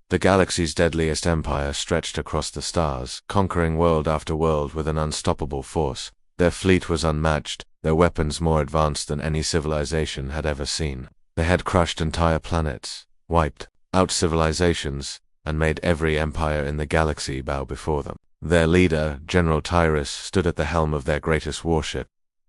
The galaxy's deadliest empire stretched across the stars, conquering world after world with an unstoppable force. Their fleet was unmatched, their weapons more advanced than any civilization had ever seen. They had crushed entire planets, wiped out civilizations, and made every empire in the galaxy bow before them. Their leader, General Tyrus, stood at the helm of their greatest warship.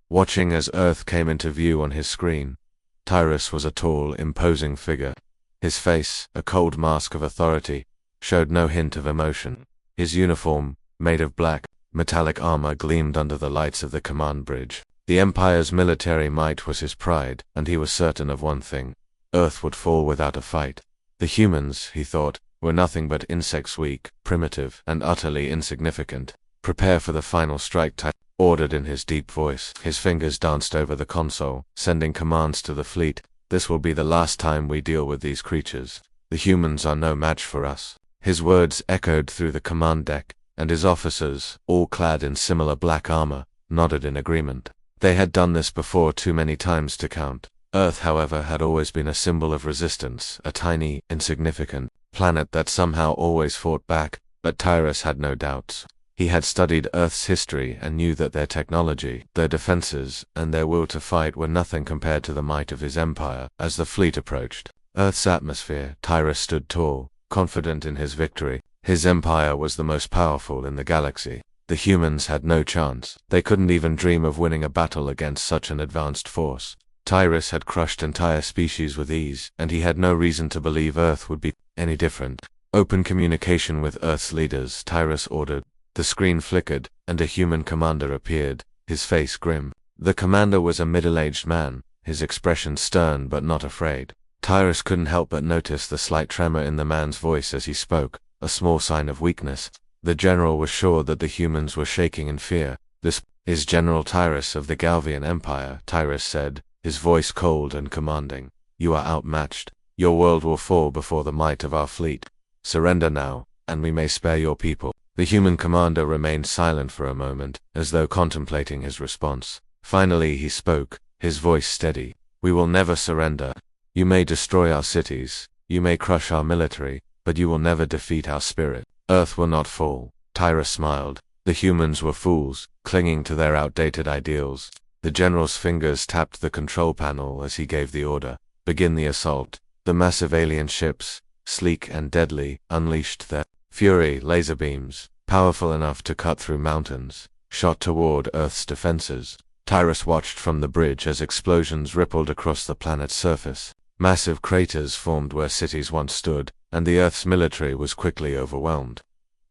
Watching as Earth came into view on his screen, Tyrus was a tall, imposing figure. His face, a cold mask of authority, showed no hint of emotion. His uniform, made of black, metallic armor, gleamed under the lights of the command bridge. The Empire's military might was his pride, and he was certain of one thing: Earth would fall without a fight. The humans, he thought, were nothing but insects, weak, primitive, and utterly insignificant. "Prepare for the final strike," Tyrus ordered in his deep voice. His fingers danced over the console, sending commands to the fleet. "This will be the last time we deal with these creatures. The humans are no match for us." His words echoed through the command deck, and his officers, all clad in similar black armor, nodded in agreement. They had done this before too many times to count. Earth, however, had always been a symbol of resistance, a tiny, insignificant planet that somehow always fought back, but Tyrus had no doubts. He had studied Earth's history and knew that their technology, their defenses, and their will to fight were nothing compared to the might of his empire. As the fleet approached Earth's atmosphere, Tyrus stood tall, confident in his victory. His empire was the most powerful in the galaxy. The humans had no chance. They couldn't even dream of winning a battle against such an advanced force. Tyrus had crushed entire species with ease, and he had no reason to believe Earth would be any different. "Open communication with Earth's leaders," Tyrus ordered. The screen flickered, and a human commander appeared, his face grim. The commander was a middle-aged man, his expression stern but not afraid. Tyrus couldn't help but notice the slight tremor in the man's voice as he spoke, a small sign of weakness. The general was sure that the humans were shaking in fear. "This is General Tyrus of the Galvian Empire," Tyrus said, his voice cold and commanding. "You are outmatched. Your world will fall before the might of our fleet. Surrender now, and we may spare your people." The human commander remained silent for a moment, as though contemplating his response. Finally he spoke, his voice steady. "We will never surrender. You may destroy our cities, you may crush our military, but you will never defeat our spirit. Earth will not fall." Tyrus smiled. The humans were fools, clinging to their outdated ideals. The general's fingers tapped the control panel as he gave the order. "Begin the assault." The massive alien ships, sleek and deadly, unleashed their fury laser beams, powerful enough to cut through mountains, shot toward Earth's defenses. Tyrus watched from the bridge as explosions rippled across the planet's surface. Massive craters formed where cities once stood, and the Earth's military was quickly overwhelmed.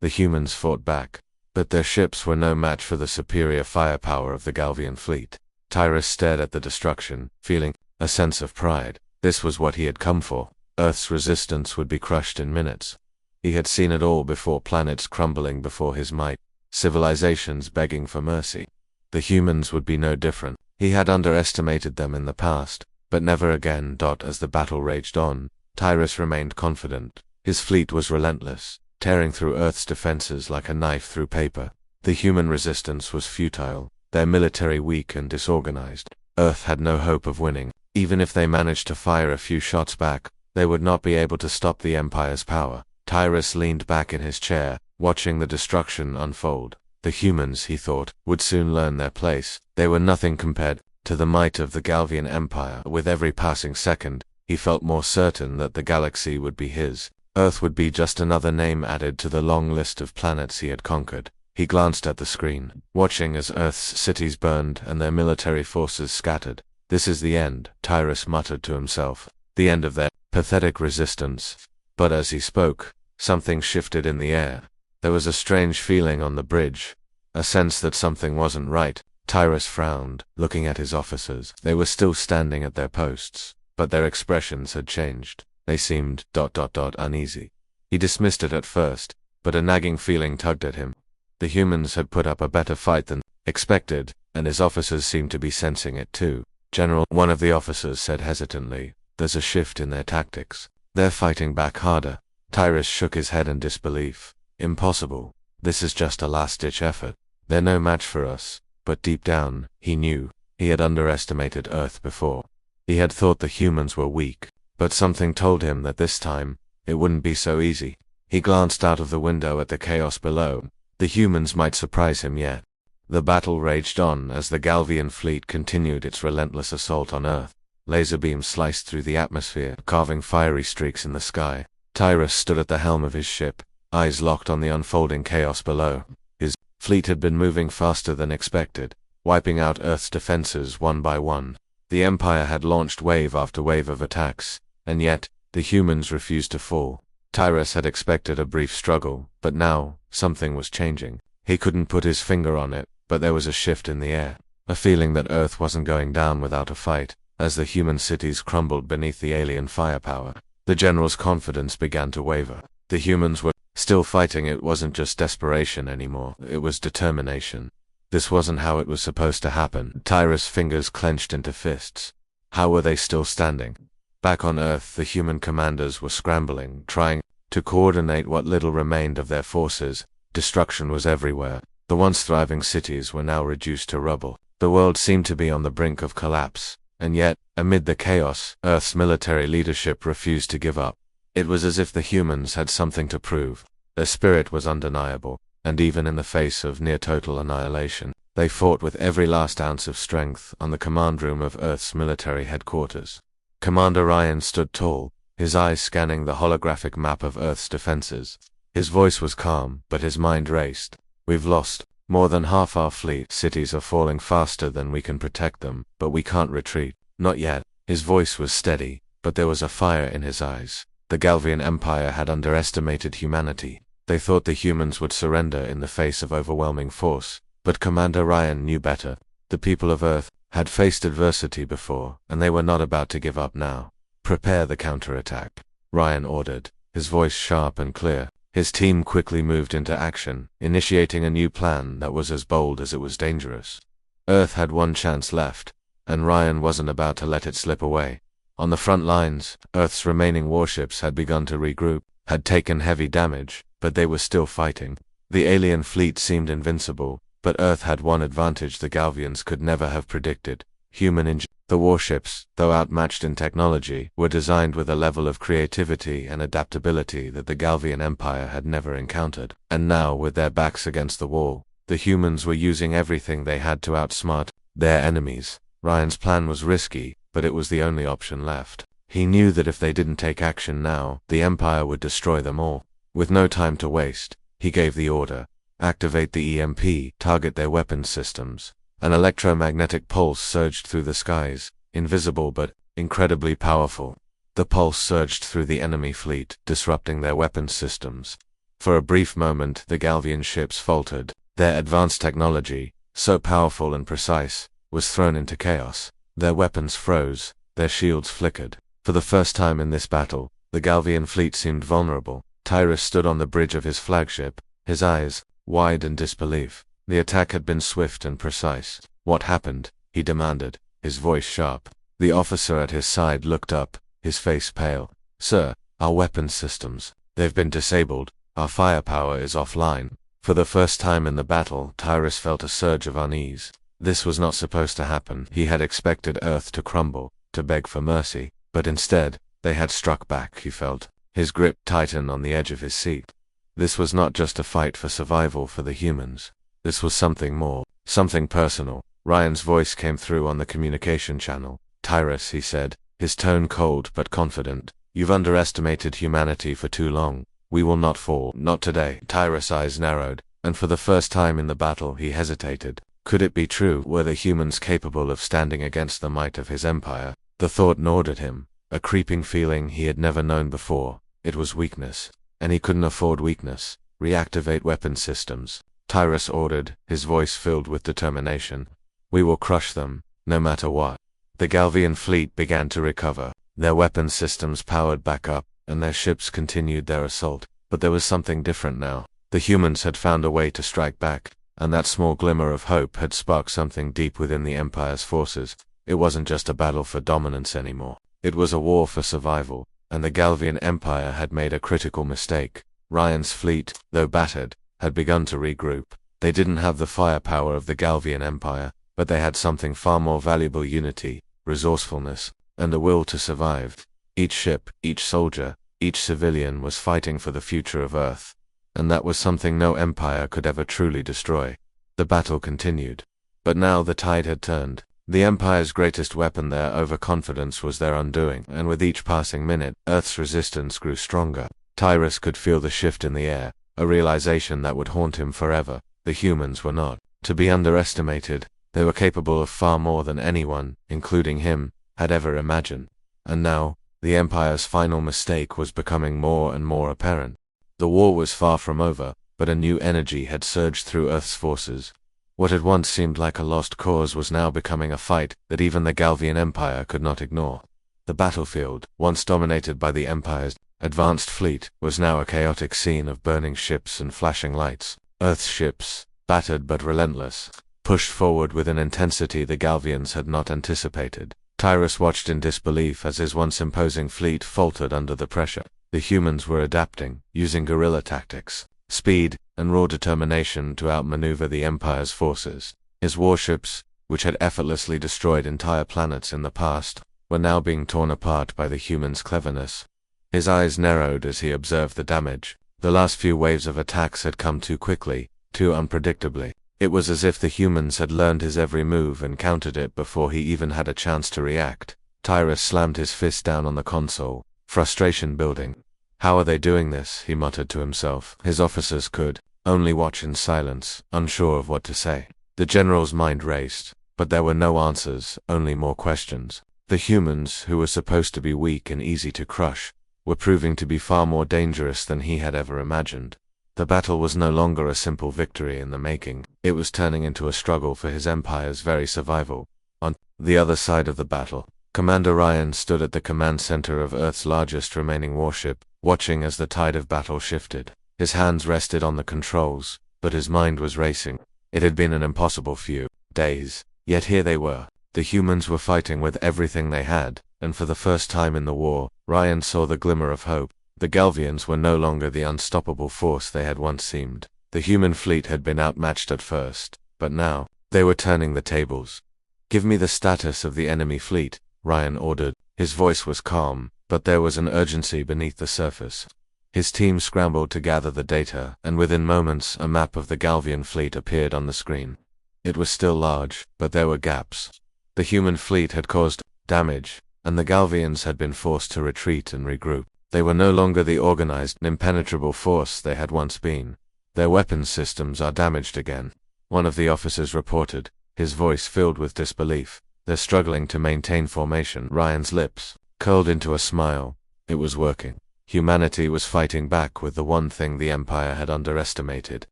The humans fought back, but their ships were no match for the superior firepower of the Galvian fleet. Tyrus stared at the destruction, feeling a sense of pride. This was what he had come for. Earth's resistance would be crushed in minutes. He had seen it all before: planets crumbling before his might, civilizations begging for mercy. The humans would be no different. He had underestimated them in the past, but never again. As the battle raged on, Tyrus remained confident. His fleet was relentless, tearing through Earth's defenses like a knife through paper. The human resistance was futile, their military weak and disorganized. Earth had no hope of winning. Even if they managed to fire a few shots back, they would not be able to stop the Empire's power. Tyrus leaned back in his chair, watching the destruction unfold. The humans, he thought, would soon learn their place. They were nothing compared to the might of the Galvian Empire. With every passing second, he felt more certain that the galaxy would be his. Earth would be just another name added to the long list of planets he had conquered. He glanced at the screen, watching as Earth's cities burned and their military forces scattered. "This is the end," Tyrus muttered to himself. "The end of their pathetic resistance." But as he spoke, something shifted in the air. There was a strange feeling on the bridge, a sense that something wasn't right. Tyrus frowned, looking at his officers. They were still standing at their posts, but their expressions had changed. They seemed uneasy. He dismissed it at first, but a nagging feeling tugged at him. The humans had put up a better fight than expected, and his officers seemed to be sensing it too. "General," one of the officers said hesitantly, "there's a shift in their tactics. They're fighting back harder." Tyrus shook his head in disbelief. "Impossible. This is just a last-ditch effort. They're no match for us." But deep down, he knew. He had underestimated Earth before. He had thought the humans were weak, but something told him that this time, it wouldn't be so easy. He glanced out of the window at the chaos below. The humans might surprise him yet. The battle raged on as the Galvian fleet continued its relentless assault on Earth. Laser beams sliced through the atmosphere, carving fiery streaks in the sky. Tyrus stood at the helm of his ship, eyes locked on the unfolding chaos below. His fleet had been moving faster than expected, wiping out Earth's defenses one by one. The Empire had launched wave after wave of attacks, and yet, the humans refused to fall. Tyrus had expected a brief struggle, but now, something was changing. He couldn't put his finger on it, but there was a shift in the air. A feeling that Earth wasn't going down without a fight, as the human cities crumbled beneath the alien firepower. The general's confidence began to waver. The humans were still fighting. It wasn't just desperation anymore, it was determination. This wasn't how it was supposed to happen. Tyrus' fingers clenched into fists. How were they still standing? Back on Earth, the human commanders were scrambling, trying to coordinate what little remained of their forces. Destruction was everywhere. The once thriving cities were now reduced to rubble. The world seemed to be on the brink of collapse. And yet, amid the chaos, Earth's military leadership refused to give up. It was as if the humans had something to prove. Their spirit was undeniable, and even in the face of near-total annihilation, they fought with every last ounce of strength on the command room of Earth's military headquarters. Commander Ryan stood tall, his eyes scanning the holographic map of Earth's defenses. His voice was calm, but his mind raced. We've lost more than half our fleet. Cities are falling faster than we can protect them, but we can't retreat. Not yet. His voice was steady, but there was a fire in his eyes. The Galvian Empire had underestimated humanity. They thought the humans would surrender in the face of overwhelming force, but Commander Ryan knew better. The people of Earth had faced adversity before, and they were not about to give up now. Prepare the counterattack, Ryan ordered, his voice sharp and clear. His team quickly moved into action, initiating a new plan that was as bold as it was dangerous. Earth had one chance left, and Ryan wasn't about to let it slip away. On the front lines, Earth's remaining warships had begun to regroup, had taken heavy damage, but they were still fighting. The alien fleet seemed invincible, but Earth had one advantage the Galvians could never have predicted: human ingenuity. The warships, though outmatched in technology, were designed with a level of creativity and adaptability that the Galvian Empire had never encountered. And now, with their backs against the wall, the humans were using everything they had to outsmart their enemies. Ryan's plan was risky, but it was the only option left. He knew that if they didn't take action now, the Empire would destroy them all. With no time to waste, he gave the order: activate the EMP, target their weapons systems. An electromagnetic pulse surged through the skies, invisible but incredibly powerful. The pulse surged through the enemy fleet, disrupting their weapons systems. For a brief moment, the Galvian ships faltered. Their advanced technology, so powerful and precise, was thrown into chaos. Their weapons froze, their shields flickered. For the first time in this battle, the Galvian fleet seemed vulnerable. Tyrus stood on the bridge of his flagship, his eyes wide in disbelief. The attack had been swift and precise. What happened? He demanded, his voice sharp. The officer at his side looked up, his face pale. Sir, our weapons systems, they've been disabled. Our firepower is offline. For the first time in the battle, Tyrus felt a surge of unease. This was not supposed to happen. He had expected Earth to crumble, to beg for mercy, but instead, they had struck back, he felt. His grip tightened on the edge of his seat. This was not just a fight for survival for the humans. This was something more, something personal. Ryan's voice came through on the communication channel. Tyrus, he said, his tone cold but confident. You've underestimated humanity for too long. We will not fall, not today. Tyrus' eyes narrowed, and for the first time in the battle he hesitated. Could it be true? Were the humans capable of standing against the might of his empire? The thought gnawed at him, a creeping feeling he had never known before. It was weakness, and he couldn't afford weakness. Reactivate weapon systems, Tyrus ordered, his voice filled with determination. We will crush them, no matter what. The Galvian fleet began to recover. Their weapon systems powered back up, and their ships continued their assault. But there was something different now. The humans had found a way to strike back, and that small glimmer of hope had sparked something deep within the Empire's forces. It wasn't just a battle for dominance anymore. It was a war for survival, and the Galvian Empire had made a critical mistake. Ryan's fleet, though battered, had begun to regroup. They didn't have the firepower of the Galvian Empire, but they had something far more valuable: unity, resourcefulness, and a will to survive. Each ship, each soldier, Each civilian was fighting for the future of Earth, and that was something no empire could ever truly destroy. The battle continued. But now the tide had turned. The Empire's greatest weapon, their overconfidence, was their undoing, and with each passing minute, Earth's resistance grew stronger. Tyrus could feel the shift in the air, a realization that would haunt him forever. The humans were not to be underestimated. They were capable of far more than anyone, including him, had ever imagined. And now, the Empire's final mistake was becoming more and more apparent. The war was far from over, but a new energy had surged through Earth's forces. What had once seemed like a lost cause was now becoming a fight that even the Galvian Empire could not ignore. The battlefield, once dominated by the Empire's advanced fleet, was now a chaotic scene of burning ships and flashing lights. Earth's ships, battered but relentless, pushed forward with an intensity the Galvians had not anticipated. Tyrus watched in disbelief as his once imposing fleet faltered under the pressure. The humans were adapting, using guerrilla tactics, speed, and raw determination to outmaneuver the Empire's forces. His warships, which had effortlessly destroyed entire planets in the past, were now being torn apart by the humans' cleverness. His eyes narrowed as he observed the damage. The last few waves of attacks had come too quickly, too unpredictably. It was as if the humans had learned his every move and countered it before he even had a chance to react. Tyrus slammed his fist down on the console, frustration building. How are they doing this? He muttered to himself. His officers could only watch in silence, unsure of what to say. The general's mind raced, but there were no answers, only more questions. The humans, who were supposed to be weak and easy to crush, were proving to be far more dangerous than he had ever imagined. The battle was no longer a simple victory in the making. It was turning into a struggle for his empire's very survival. On the other side of the battle, Commander Ryan stood at the command center of Earth's largest remaining warship, watching as the tide of battle shifted. His hands rested on the controls, but his mind was racing. It had been an impossible few days, yet here they were. The humans were fighting with everything they had, and for the first time in the war, Ryan saw the glimmer of hope. The Galvians were no longer the unstoppable force they had once seemed. The human fleet had been outmatched at first, but now, they were turning the tables. "Give me the status of the enemy fleet," Ryan ordered. His voice was calm, but there was an urgency beneath the surface. His team scrambled to gather the data, and within moments a map of the Galvian fleet appeared on the screen. It was still large, but there were gaps. The human fleet had caused damage, and the Galvians had been forced to retreat and regroup. They were no longer the organized, impenetrable force they had once been. "Their weapons systems are damaged again," one of the officers reported, his voice filled with disbelief. "They're struggling to maintain formation." Ryan's lips curled into a smile. It was working. Humanity was fighting back with the one thing the Empire had underestimated.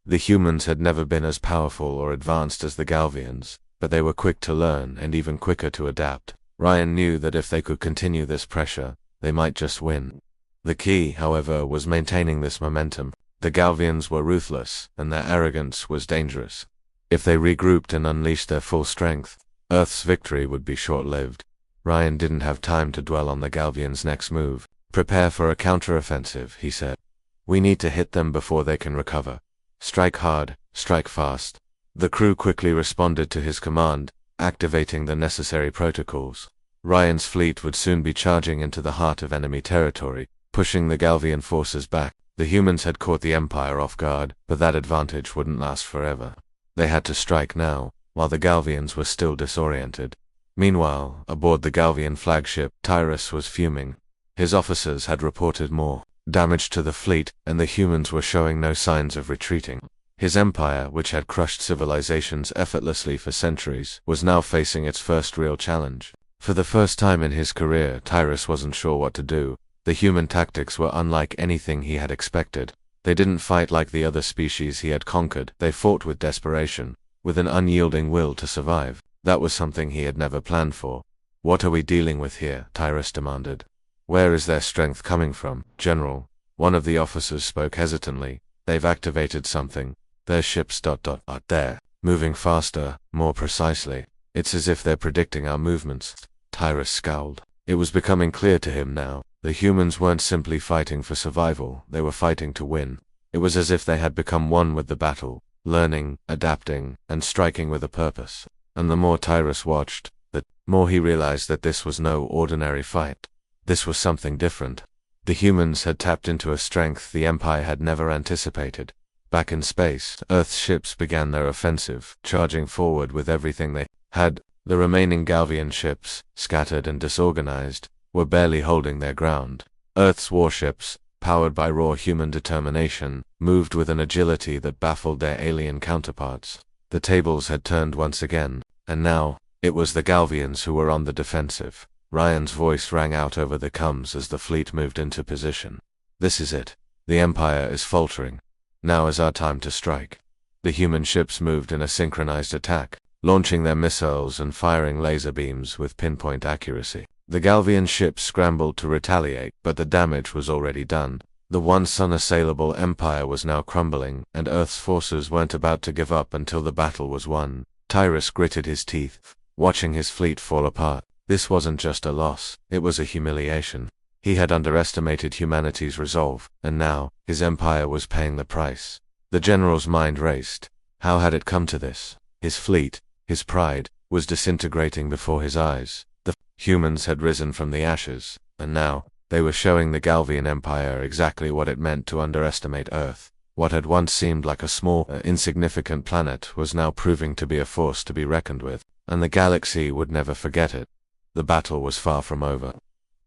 The humans had never been as powerful or advanced as the Galvians, but they were quick to learn and even quicker to adapt. Ryan knew that if they could continue this pressure, they might just win. The key, however, was maintaining this momentum. The Galvians were ruthless, and their arrogance was dangerous. If they regrouped and unleashed their full strength, Earth's victory would be short-lived. Ryan didn't have time to dwell on the Galvians' next move. "Prepare for a counteroffensive," he said. "We need to hit them before they can recover. Strike hard, strike fast." The crew quickly responded to his command, activating the necessary protocols. Ryan's fleet would soon be charging into the heart of enemy territory, pushing the Galvian forces back. The humans had caught the Empire off guard, but that advantage wouldn't last forever. They had to strike now, while the Galvians were still disoriented. Meanwhile, aboard the Galvian flagship, Tyrus was fuming. His officers had reported more damage to the fleet, and the humans were showing no signs of retreating. His empire, which had crushed civilizations effortlessly for centuries, was now facing its first real challenge. For the first time in his career, Tyrus wasn't sure what to do. The human tactics were unlike anything he had expected. They didn't fight like the other species he had conquered. They fought with desperation, with an unyielding will to survive. That was something he had never planned for. "What are we dealing with here?" Tyrus demanded. "Where is their strength coming from, General?" One of the officers spoke hesitantly. "They've activated something. Their ships ... are there, moving faster, more precisely. It's as if they're predicting our movements." Tyrus scowled. It was becoming clear to him now. The humans weren't simply fighting for survival, they were fighting to win. It was as if they had become one with the battle, learning, adapting, and striking with a purpose. And the more Tyrus watched, the more he realized that this was no ordinary fight. This was something different. The humans had tapped into a strength the Empire had never anticipated. Back in space, Earth's ships began their offensive, charging forward with everything they had. The remaining Galvian ships, scattered and disorganized, were barely holding their ground. Earth's warships, powered by raw human determination, moved with an agility that baffled their alien counterparts. The tables had turned once again, and now, it was the Galvians who were on the defensive. Ryan's voice rang out over the comms as the fleet moved into position. "This is it. The Empire is faltering. Now is our time to strike." The human ships moved in a synchronized attack, launching their missiles and firing laser beams with pinpoint accuracy. The Galvian ships scrambled to retaliate, but the damage was already done. The once unassailable Empire was now crumbling, and Earth's forces weren't about to give up until the battle was won. Tyrus gritted his teeth, watching his fleet fall apart. This wasn't just a loss, it was a humiliation. He had underestimated humanity's resolve, and now, his empire was paying the price. The general's mind raced. How had it come to this? His fleet, his pride, was disintegrating before his eyes. The humans had risen from the ashes, and now, they were showing the Galvian Empire exactly what it meant to underestimate Earth. What had once seemed like a small, insignificant planet was now proving to be a force to be reckoned with, and the galaxy would never forget it. The battle was far from over.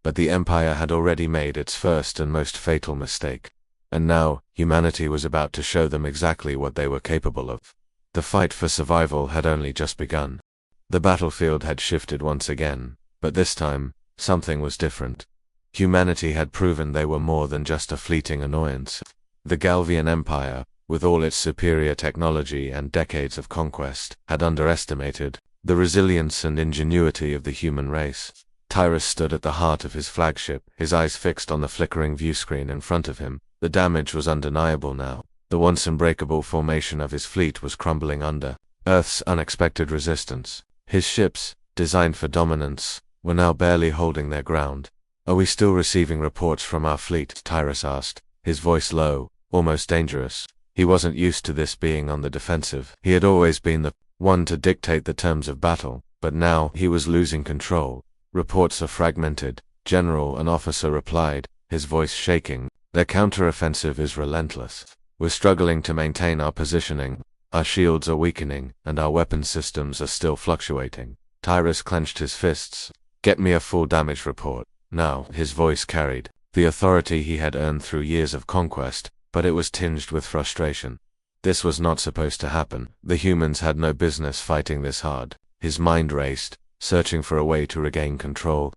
But the Empire had already made its first and most fatal mistake. And now, humanity was about to show them exactly what they were capable of. The fight for survival had only just begun. The battlefield had shifted once again, but this time, something was different. Humanity had proven they were more than just a fleeting annoyance. The Galvian Empire, with all its superior technology and decades of conquest, had underestimated the resilience and ingenuity of the human race. Tyrus stood at the heart of his flagship, his eyes fixed on the flickering viewscreen in front of him. The damage was undeniable now. The once unbreakable formation of his fleet was crumbling under Earth's unexpected resistance. His ships, designed for dominance, were now barely holding their ground. "Are we still receiving reports from our fleet?" Tyrus asked, his voice low, almost dangerous. He wasn't used to this being on the defensive. He had always been the one to dictate the terms of battle, but now he was losing control. "Reports are fragmented," General and officer replied, his voice shaking. "Their counteroffensive is relentless. We're struggling to maintain our positioning. Our shields are weakening, and our weapon systems are still fluctuating." Tyrus clenched his fists. "Get me a full damage report." Now, his voice carried the authority he had earned through years of conquest, but it was tinged with frustration. This was not supposed to happen. The humans had no business fighting this hard. His mind raced, searching for a way to regain control.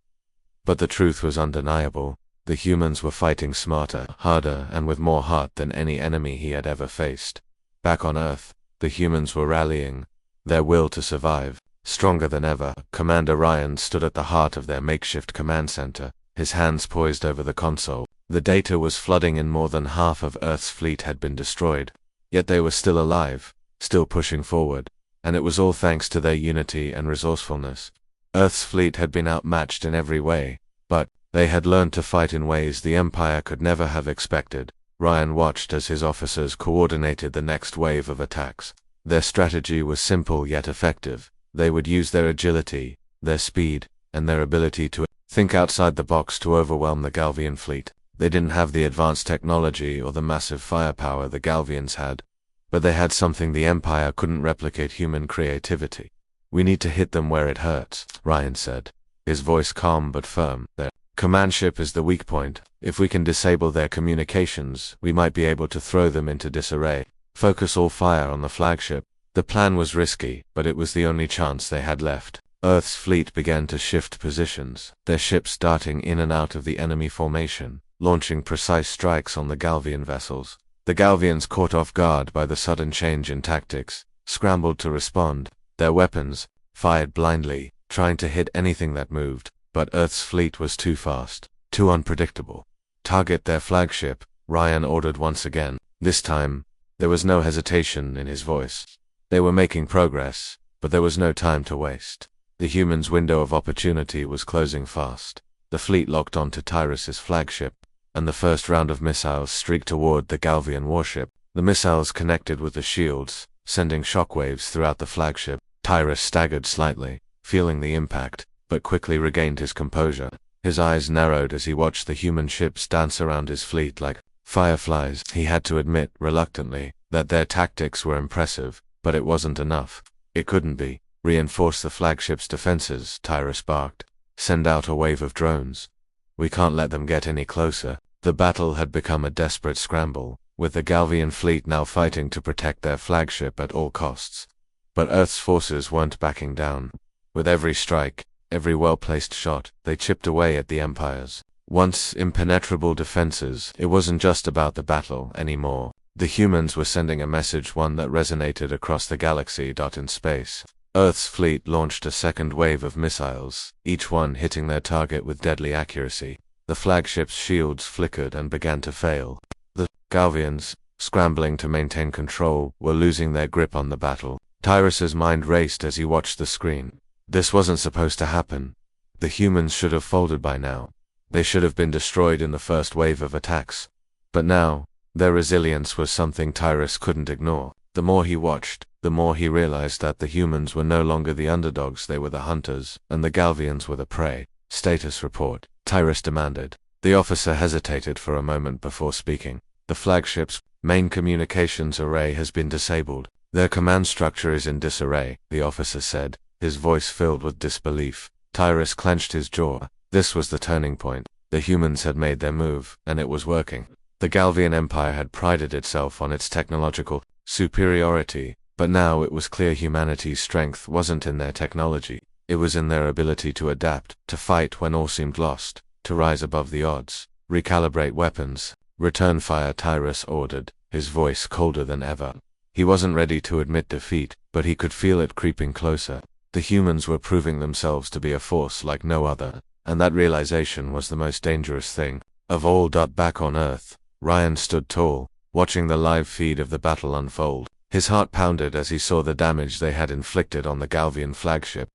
But the truth was undeniable. The humans were fighting smarter, harder, and with more heart than any enemy he had ever faced. Back on Earth, the humans were rallying, their will to survive stronger than ever. Commander Ryan stood at the heart of their makeshift command center, his hands poised over the console. The data was flooding in. More than half of Earth's fleet had been destroyed. Yet they were still alive, still pushing forward, and it was all thanks to their unity and resourcefulness. Earth's fleet had been outmatched in every way, but they had learned to fight in ways the Empire could never have expected. Ryan watched as his officers coordinated the next wave of attacks. Their strategy was simple yet effective. They would use their agility, their speed, and their ability to think outside the box to overwhelm the Galvian fleet. They didn't have the advanced technology or the massive firepower the Galvians had, but they had something the Empire couldn't replicate: human creativity. "We need to hit them where it hurts," Ryan said, his voice calm but firm. "Their command ship is the weak point. If we can disable their communications, we might be able to throw them into disarray. Focus all fire on the flagship." The plan was risky, but it was the only chance they had left. Earth's fleet began to shift positions, their ships darting in and out of the enemy formation, launching precise strikes on the Galvian vessels. The Galvians, caught off guard by the sudden change in tactics, scrambled to respond. Their weapons fired blindly, trying to hit anything that moved, but Earth's fleet was too fast, too unpredictable. "Target their flagship," Ryan ordered once again. This time, there was no hesitation in his voice. They were making progress, but there was no time to waste. The humans' window of opportunity was closing fast. The fleet locked onto Tyrus's flagship, and the first round of missiles streaked toward the Galvian warship. The missiles connected with the shields, sending shockwaves throughout the flagship. Tyrus staggered slightly, feeling the impact, but quickly regained his composure. His eyes narrowed as he watched the human ships dance around his fleet like fireflies. He had to admit, reluctantly, that their tactics were impressive, but it wasn't enough. It couldn't be. Reinforce the flagship's defenses, Tyrus barked. Send out a wave of drones. We can't let them get any closer. The battle had become a desperate scramble, with the Galvian fleet now fighting to protect their flagship at all costs. But Earth's forces weren't backing down. With every strike, every well-placed shot, they chipped away at the Empire's once impenetrable defenses. It wasn't just about the battle anymore. The humans were sending a message, one that resonated across the galaxy. In space, Earth's fleet launched a second wave of missiles, each one hitting their target with deadly accuracy. The flagship's shields flickered and began to fail. The Galvians, scrambling to maintain control, were losing their grip on the battle. Tyrus's mind raced as he watched the screen. This wasn't supposed to happen. The humans should have folded by now. They should have been destroyed in the first wave of attacks. But now, their resilience was something Tyrus couldn't ignore. The more he watched, the more he realized that the humans were no longer the underdogs. They were the hunters, and the Galvians were the prey. Status report, Tyrus demanded. The officer hesitated for a moment before speaking. The flagship's main communications array has been disabled. Their command structure is in disarray, the officer said, his voice filled with disbelief. Tyrus clenched his jaw. This was the turning point. The humans had made their move, and it was working. The Galvian Empire had prided itself on its technological superiority, but now it was clear humanity's strength wasn't in their technology. It was in their ability to adapt, to fight when all seemed lost, to rise above the odds. Recalibrate weapons. Return fire, Tyrus ordered, his voice colder than ever. He wasn't ready to admit defeat, but he could feel it creeping closer. The humans were proving themselves to be a force like no other, and that realization was the most dangerous thing of all. Back on Earth, Ryan stood tall, watching the live feed of the battle unfold. His heart pounded as he saw the damage they had inflicted on the Galvian flagship.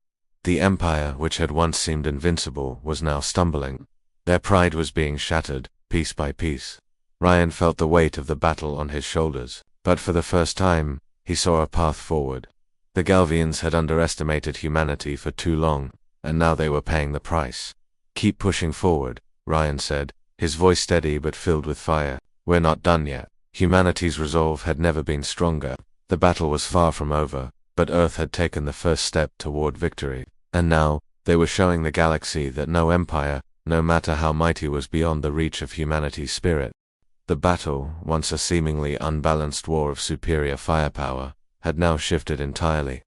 The Empire, which had once seemed invincible, was now stumbling. Their pride was being shattered, piece by piece. Ryan felt the weight of the battle on his shoulders, but for the first time, he saw a path forward. The Galvians had underestimated humanity for too long, and now they were paying the price. Keep pushing forward, Ryan said, his voice steady but filled with fire. We're not done yet. Humanity's resolve had never been stronger. The battle was far from over, but Earth had taken the first step toward victory. And now, they were showing the galaxy that no empire, no matter how mighty, was beyond the reach of humanity's spirit. The battle, once a seemingly unbalanced war of superior firepower, had now shifted entirely.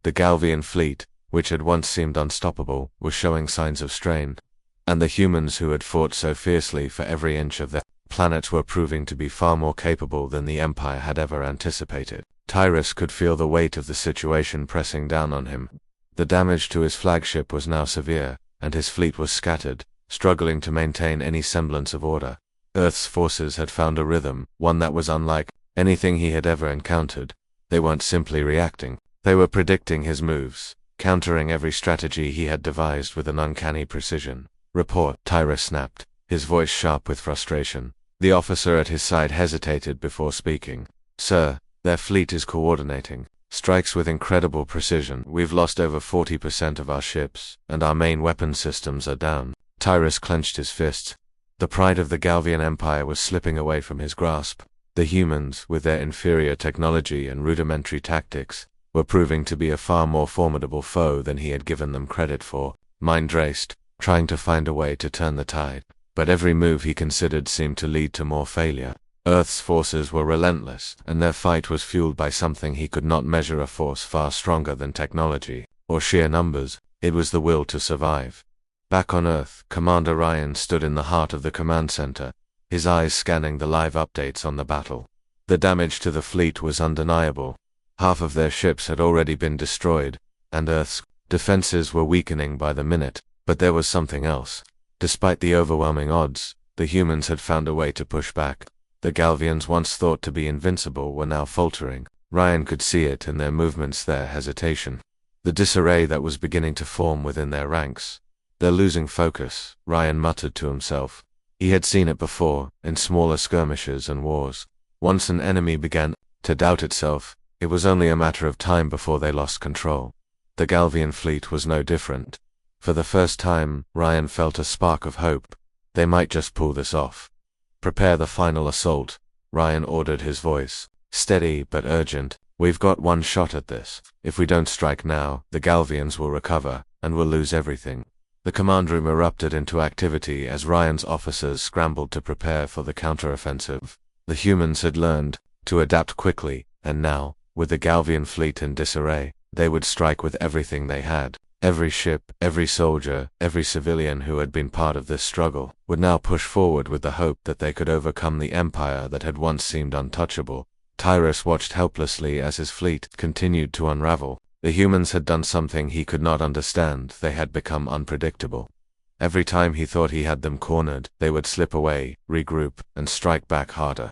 The Galvian fleet, which had once seemed unstoppable, was showing signs of strain. And the humans who had fought so fiercely for every inch of their planet were proving to be far more capable than the Empire had ever anticipated. Tyrus could feel the weight of the situation pressing down on him. The damage to his flagship was now severe, and his fleet was scattered, struggling to maintain any semblance of order. Earth's forces had found a rhythm, one that was unlike anything he had ever encountered. They weren't simply reacting. They were predicting his moves, countering every strategy he had devised with an uncanny precision. Report, Tyrus snapped, his voice sharp with frustration. The officer at his side hesitated before speaking. Sir, their fleet is coordinating. Strikes with incredible precision. We've lost over 40% of our ships, and our main weapon systems are down. Tyrus clenched his fists. The pride of the Galvian Empire was slipping away from his grasp. The humans, with their inferior technology and rudimentary tactics, were proving to be a far more formidable foe than he had given them credit for. Mind raced, trying to find a way to turn the tide. But every move he considered seemed to lead to more failure. Earth's forces were relentless, and their fight was fueled by something he could not measure, a force far stronger than technology, or sheer numbers. It was the will to survive. Back on Earth, Commander Ryan stood in the heart of the command center, his eyes scanning the live updates on the battle. The damage to the fleet was undeniable. Half of their ships had already been destroyed, and Earth's defenses were weakening by the minute. But there was something else. Despite the overwhelming odds, the humans had found a way to push back. The Galvians, once thought to be invincible, were now faltering. Ryan could see it in their movements, their hesitation, the disarray that was beginning to form within their ranks. They're losing focus, Ryan muttered to himself. He had seen it before, in smaller skirmishes and wars. Once an enemy began to doubt itself, it was only a matter of time before they lost control. The Galvian fleet was no different. For the first time, Ryan felt a spark of hope. They might just pull this off. "Prepare the final assault," Ryan ordered, his voice steady but urgent. "We've got one shot at this. If we don't strike now, the Galvians will recover, and we'll lose everything." The command room erupted into activity as Ryan's officers scrambled to prepare for the counteroffensive. The humans had learned to adapt quickly, and now, with the Galvian fleet in disarray, they would strike with everything they had. Every ship, every soldier, every civilian who had been part of this struggle would now push forward with the hope that they could overcome the empire that had once seemed untouchable. Tyrus watched helplessly as his fleet continued to unravel. The humans had done something he could not understand. They had become unpredictable. Every time he thought he had them cornered, they would slip away, regroup, and strike back harder.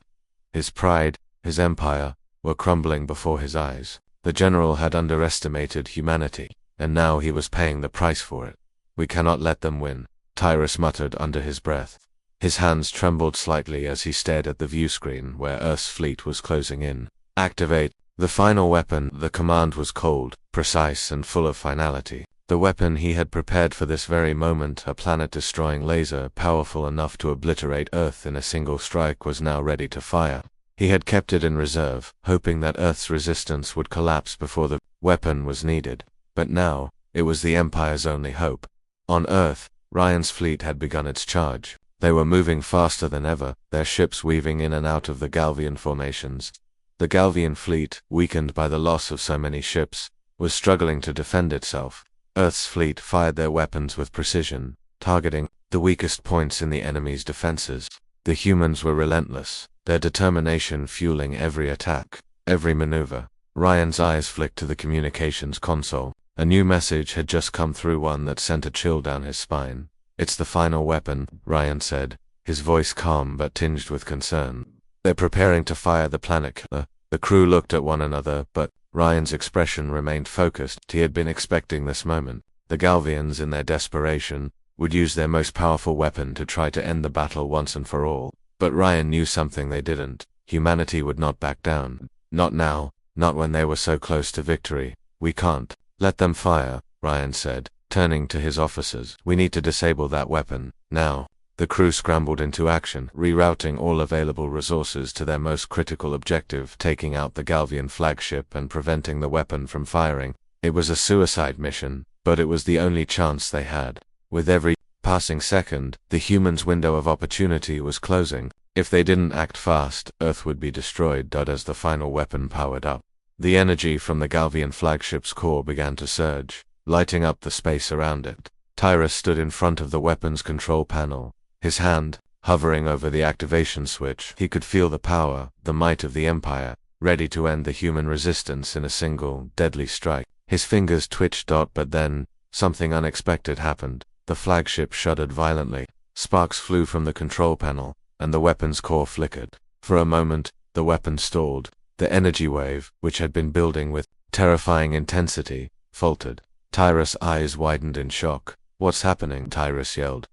His pride, his empire, were crumbling before his eyes. The general had underestimated humanity, and now he was paying the price for it. "We cannot let them win," Tyrus muttered under his breath. His hands trembled slightly as he stared at the view screen where Earth's fleet was closing in. "Activate the final weapon." The command was cold, precise, and full of finality. The weapon he had prepared for this very moment, a planet-destroying laser powerful enough to obliterate Earth in a single strike, was now ready to fire. He had kept it in reserve, hoping that Earth's resistance would collapse before the weapon was needed. But now, it was the Empire's only hope. On Earth, Ryan's fleet had begun its charge. They were moving faster than ever, their ships weaving in and out of the Galvian formations. The Galvian fleet, weakened by the loss of so many ships, was struggling to defend itself. Earth's fleet fired their weapons with precision, targeting the weakest points in the enemy's defenses. The humans were relentless, their determination fueling every attack, every maneuver. Ryan's eyes flicked to the communications console. A new message had just come through, one that sent a chill down his spine. "It's the final weapon," Ryan said, his voice calm but tinged with concern. "They're preparing to fire the planet killer." The crew looked at one another, but Ryan's expression remained focused. He had been expecting this moment. The Galvians, in their desperation, would use their most powerful weapon to try to end the battle once and for all. But Ryan knew something they didn't. Humanity would not back down. Not now, not when they were so close to victory. "We can't let them fire," Ryan said, turning to his officers. "We need to disable that weapon, now." The crew scrambled into action, rerouting all available resources to their most critical objective, taking out the Galvian flagship and preventing the weapon from firing. It was a suicide mission, but it was the only chance they had. With every passing second, the humans' window of opportunity was closing. If they didn't act fast, Earth would be destroyed. As the final weapon powered up, the energy from the Galvian flagship's core began to surge, lighting up the space around it. Tyrus stood in front of the weapon's control panel, his hand hovering over the activation switch. He could feel the power, the might of the Empire, ready to end the human resistance in a single, deadly strike. His fingers twitched, but then, something unexpected happened. The flagship shuddered violently. Sparks flew from the control panel, and the weapon's core flickered. For a moment, the weapon stalled. The energy wave, which had been building with terrifying intensity, faltered. Tyrus' eyes widened in shock. "What's happening?" Tyrus yelled.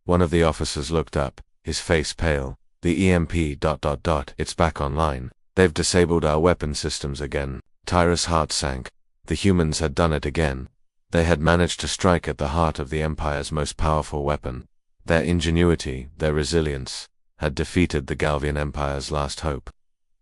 One of the officers looked up, his face pale. "The EMP... It's back online. They've disabled our weapon systems again." Tyrus' heart sank. The humans had done it again. They had managed to strike at the heart of the Empire's most powerful weapon. Their ingenuity, their resilience, had defeated the Galvian Empire's last hope.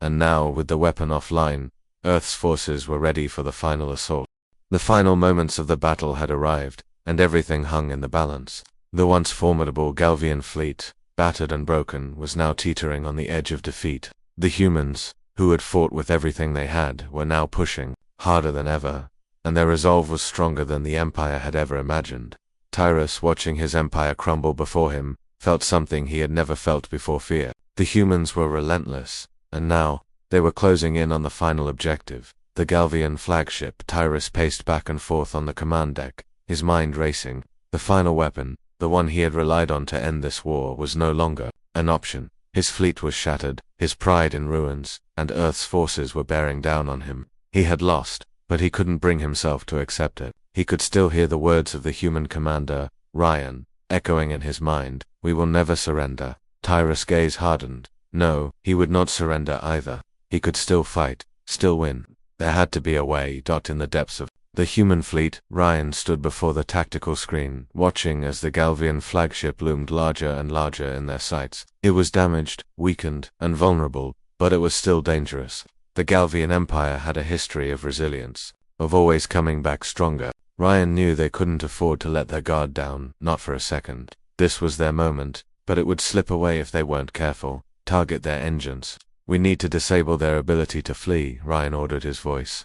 And now, with the weapon offline, Earth's forces were ready for the final assault. The final moments of the battle had arrived, and everything hung in the balance. The once formidable Galvian fleet, battered and broken, was now teetering on the edge of defeat. The humans, who had fought with everything they had, were now pushing harder than ever, and their resolve was stronger than the Empire had ever imagined. Tyrus, watching his empire crumble before him, felt something he had never felt before: fear. The humans were relentless, and now, they were closing in on the final objective, the Galvian flagship. Tyrus paced back and forth on the command deck, his mind racing. The final weapon, the one he had relied on to end this war, was no longer an option. His fleet was shattered, his pride in ruins, and Earth's forces were bearing down on him. He had lost, but he couldn't bring himself to accept it. He could still hear the words of the human commander, Ryan, echoing in his mind. "We will never surrender." Tyrus' gaze hardened. No, he would not surrender either. He could still fight, still win. There had to be a way. In the depths of The human fleet, Ryan stood before the tactical screen, watching as the Galvian flagship loomed larger and larger in their sights. It was damaged, weakened, and vulnerable, but it was still dangerous. The Galvian Empire had a history of resilience, of always coming back stronger. Ryan knew they couldn't afford to let their guard down, not for a second. This was their moment, but it would slip away if they weren't careful. Target their engines. We need to disable their ability to flee, Ryan ordered, his voice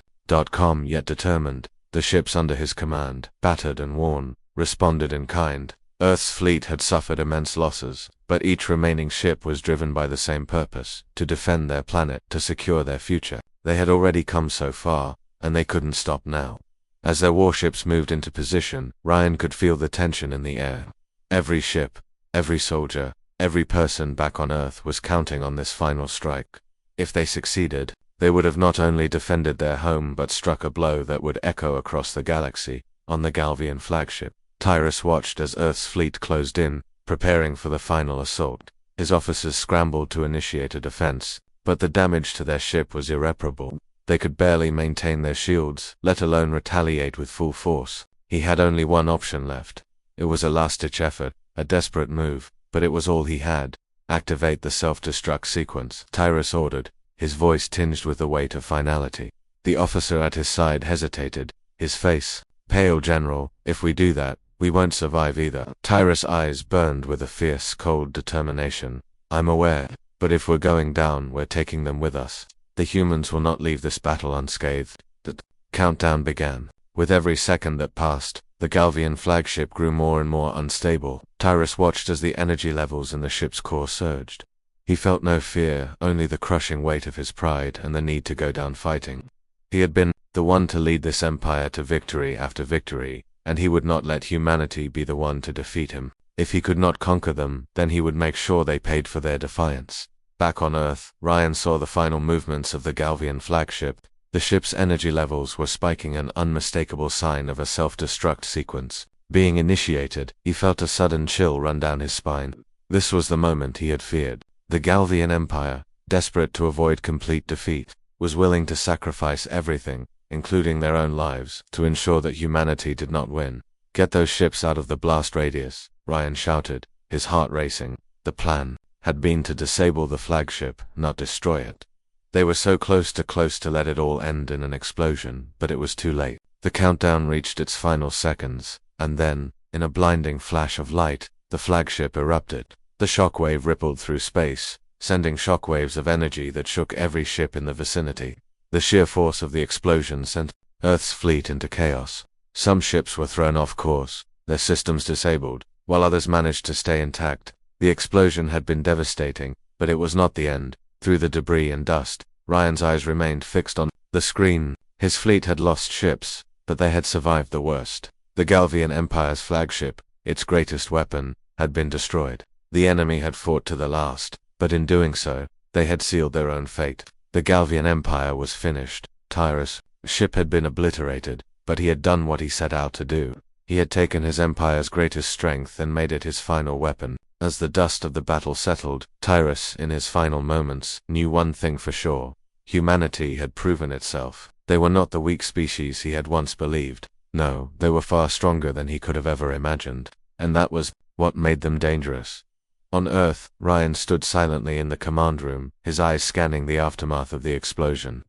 calm yet determined. The ships under his command, battered and worn, responded in kind. Earth's fleet had suffered immense losses, but each remaining ship was driven by the same purpose: to defend their planet, to secure their future. They had already come so far, and they couldn't stop now. As their warships moved into position, Ryan could feel the tension in the air. Every ship, every soldier, every person back on Earth was counting on this final strike. If they succeeded, they would have not only defended their home but struck a blow that would echo across the galaxy. On the Galvian flagship, Tyrus watched as Earth's fleet closed in, preparing for the final assault. His officers scrambled to initiate a defense, but the damage to their ship was irreparable. They could barely maintain their shields, let alone retaliate with full force. He had only one option left. It was a last-ditch effort, a desperate move, but it was all he had. Activate the self-destruct sequence, Tyrus ordered, his voice tinged with the weight of finality. The officer at his side hesitated, his face pale. General, if we do that, we won't survive either. Tyrus' eyes burned with a fierce, cold determination. I'm aware, but if we're going down, we're taking them with us. The humans will not leave this battle unscathed. The countdown began. With every second that passed, the Galvian flagship grew more and more unstable. Tyrus watched as the energy levels in the ship's core surged. He felt no fear, only the crushing weight of his pride and the need to go down fighting. He had been the one to lead this empire to victory after victory, and he would not let humanity be the one to defeat him. If he could not conquer them, then he would make sure they paid for their defiance. Back on Earth, Ryan saw the final movements of the Galvian flagship. The ship's energy levels were spiking, an unmistakable sign of a self-destruct sequence being initiated. He felt a sudden chill run down his spine. This was the moment he had feared. The Galvian Empire, desperate to avoid complete defeat, was willing to sacrifice everything, including their own lives, to ensure that humanity did not win. Get those ships out of the blast radius, Ryan shouted, his heart racing. The plan had been to disable the flagship, not destroy it. They were so close to let it all end in an explosion, but it was too late. The countdown reached its final seconds, and then, in a blinding flash of light, the flagship erupted. The shockwave rippled through space, sending shockwaves of energy that shook every ship in the vicinity. The sheer force of the explosion sent Earth's fleet into chaos. Some ships were thrown off course, their systems disabled, while others managed to stay intact. The explosion had been devastating, but it was not the end. Through the debris and dust, Ryan's eyes remained fixed on the screen. His fleet had lost ships, but they had survived the worst. The Galvian Empire's flagship, its greatest weapon, had been destroyed. The enemy had fought to the last, but in doing so, they had sealed their own fate. The Galvian Empire was finished. Tyrus' ship had been obliterated, but he had done what he set out to do. He had taken his empire's greatest strength and made it his final weapon. As the dust of the battle settled, Tyrus, in his final moments, knew one thing for sure. Humanity had proven itself. They were not the weak species he had once believed. No, they were far stronger than he could have ever imagined. And that was what made them dangerous. On Earth, Ryan stood silently in the command room, his eyes scanning the aftermath of the explosion.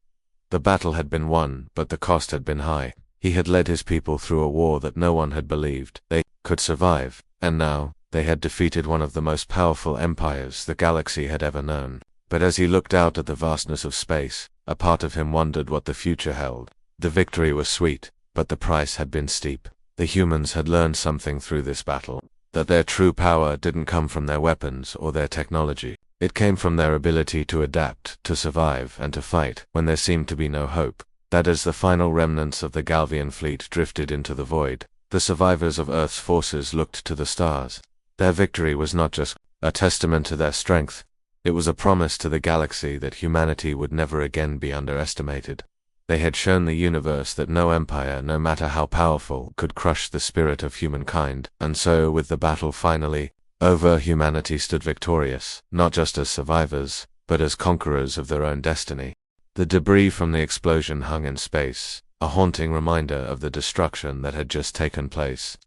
The battle had been won, but the cost had been high. He had led his people through a war that no one had believed they could survive, and now, they had defeated one of the most powerful empires the galaxy had ever known. But as he looked out at the vastness of space, a part of him wondered what the future held. The victory was sweet, but the price had been steep. The humans had learned something through this battle. That their true power didn't come from their weapons or their technology. It came from their ability to adapt, to survive, and to fight when there seemed to be no hope. That as the final remnants of the Galvian fleet drifted into the void, the survivors of Earth's forces looked to the stars. Their victory was not just a testament to their strength. It was a promise to the galaxy that humanity would never again be underestimated. They had shown the universe that no empire, no matter how powerful, could crush the spirit of humankind, and so, with the battle finally over, humanity stood victorious, not just as survivors, but as conquerors of their own destiny. The debris from the explosion hung in space, a haunting reminder of the destruction that had just taken place.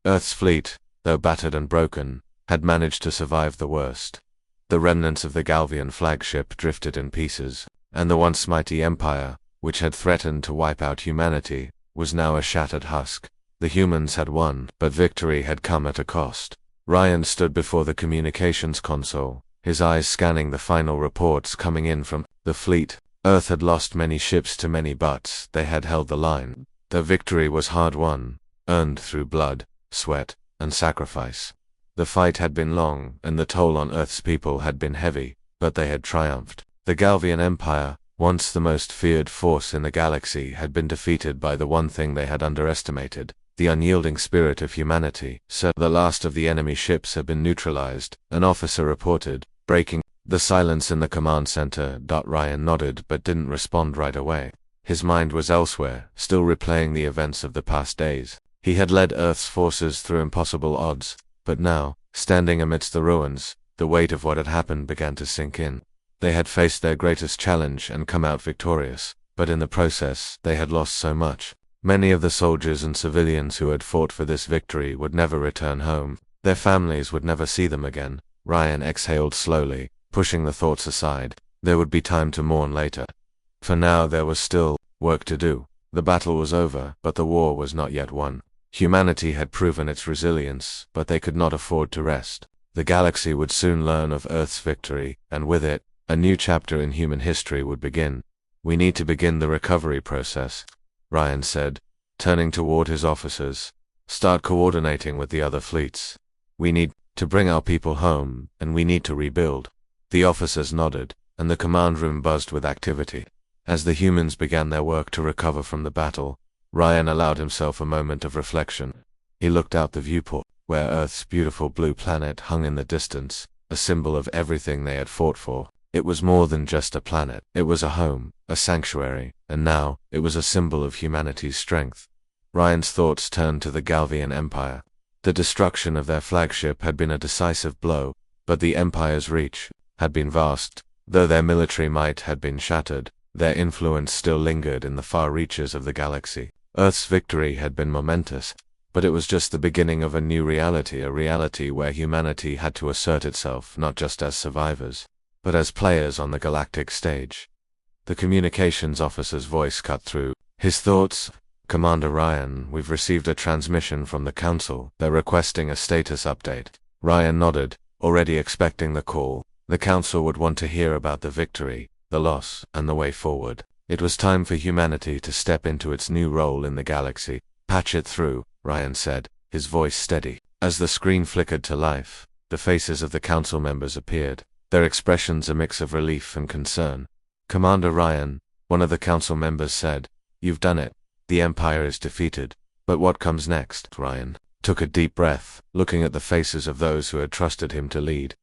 Earth's fleet, though battered and broken, had managed to survive the worst. The remnants of the Galvian flagship drifted in pieces, and the once mighty empire, which had threatened to wipe out humanity, was now a shattered husk. The humans had won, but victory had come at a cost. Ryan stood before the communications console, his eyes scanning the final reports coming in from the fleet. Earth had lost many ships to many, but they had held the line. The victory was hard won, earned through blood, sweat, and sacrifice. The fight had been long, and the toll on Earth's people had been heavy, but they had triumphed. The Galvian Empire, once the most feared force in the galaxy, had been defeated by the one thing they had underestimated: the unyielding spirit of humanity. So the last of the enemy ships had been neutralized, an officer reported, breaking the silence in the command center. Ryan nodded but didn't respond right away. His mind was elsewhere, still replaying the events of the past days. He had led Earth's forces through impossible odds, but now, standing amidst the ruins, the weight of what had happened began to sink in. They had faced their greatest challenge and come out victorious, but in the process, they had lost so much. Many of the soldiers and civilians who had fought for this victory would never return home. Their families would never see them again. Ryan exhaled slowly, pushing the thoughts aside. There would be time to mourn later. For now there was still work to do. The battle was over, but the war was not yet won. Humanity had proven its resilience, but they could not afford to rest. The galaxy would soon learn of Earth's victory, and with it, a new chapter in human history would begin. "We need to begin the recovery process," Ryan said, turning toward his officers. "Start coordinating with the other fleets. We need to bring our people home, and we need to rebuild." The officers nodded, and the command room buzzed with activity. As the humans began their work to recover from the battle, Ryan allowed himself a moment of reflection. He looked out the viewport, where Earth's beautiful blue planet hung in the distance, a symbol of everything they had fought for. It was more than just a planet. It was a home, a sanctuary, and now, it was a symbol of humanity's strength. Ryan's thoughts turned to the Galvian Empire. The destruction of their flagship had been a decisive blow, but the Empire's reach had been vast. Though their military might had been shattered, their influence still lingered in the far reaches of the galaxy. Earth's victory had been momentous, but it was just the beginning of a new reality, a reality where humanity had to assert itself not just as survivors, but as players on the galactic stage. The communications officer's voice cut through his thoughts. "Commander Ryan, we've received a transmission from the Council. They're requesting a status update." Ryan nodded, already expecting the call. The Council would want to hear about the victory, the loss, and the way forward. It was time for humanity to step into its new role in the galaxy. "Patch it through," Ryan said, his voice steady. As the screen flickered to life, the faces of the Council members appeared, their expressions a mix of relief and concern. "Commander Ryan," one of the Council members said, "you've done it. The Empire is defeated. But what comes next?" Ryan took a deep breath, looking at the faces of those who had trusted him to lead.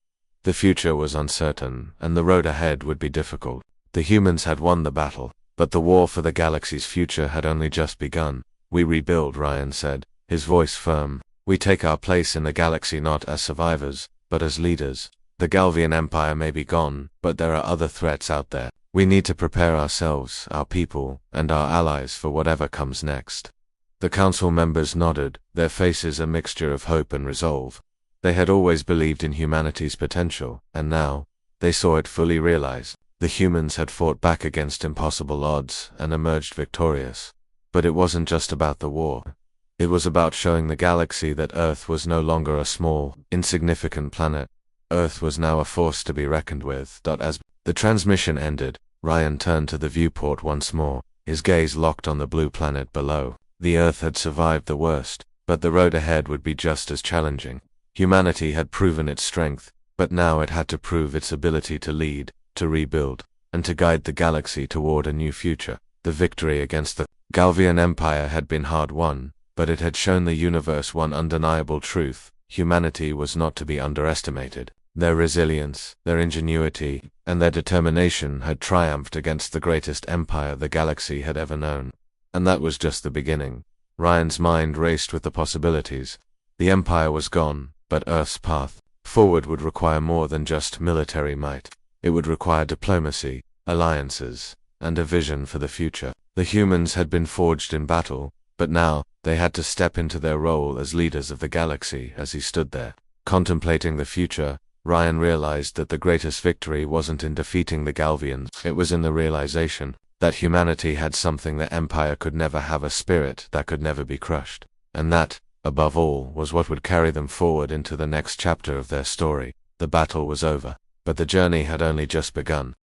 The future was uncertain, and the road ahead would be difficult. The humans had won the battle, but the war for the galaxy's future had only just begun. "We rebuild," Ryan said, his voice firm. "We take our place in the galaxy not as survivors, but as leaders. The Galvian Empire may be gone, but there are other threats out there. We need to prepare ourselves, our people, and our allies for whatever comes next." The Council members nodded, their faces a mixture of hope and resolve. They had always believed in humanity's potential, and now, they saw it fully realized. The humans had fought back against impossible odds and emerged victorious. But it wasn't just about the war. It was about showing the galaxy that Earth was no longer a small, insignificant planet. Earth was now a force to be reckoned with. As the transmission ended, Ryan turned to the viewport once more, his gaze locked on the blue planet below. The Earth had survived the worst, but the road ahead would be just as challenging. Humanity had proven its strength, but now it had to prove its ability to lead, to rebuild, and to guide the galaxy toward a new future. The victory against the Galvian Empire had been hard won, but it had shown the universe one undeniable truth: humanity was not to be underestimated. Their resilience, their ingenuity, and their determination had triumphed against the greatest empire the galaxy had ever known. And that was just the beginning. Ryan's mind raced with the possibilities. The empire was gone, but Earth's path forward would require more than just military might. It would require diplomacy, alliances, and a vision for the future. The humans had been forged in battle, but now they had to step into their role as leaders of the galaxy. As he stood there, contemplating the future, Ryan realized that the greatest victory wasn't in defeating the Galvians, it was in the realization that humanity had something the Empire could never have, a spirit that could never be crushed. And that, above all, was what would carry them forward into the next chapter of their story. The battle was over, but the journey had only just begun.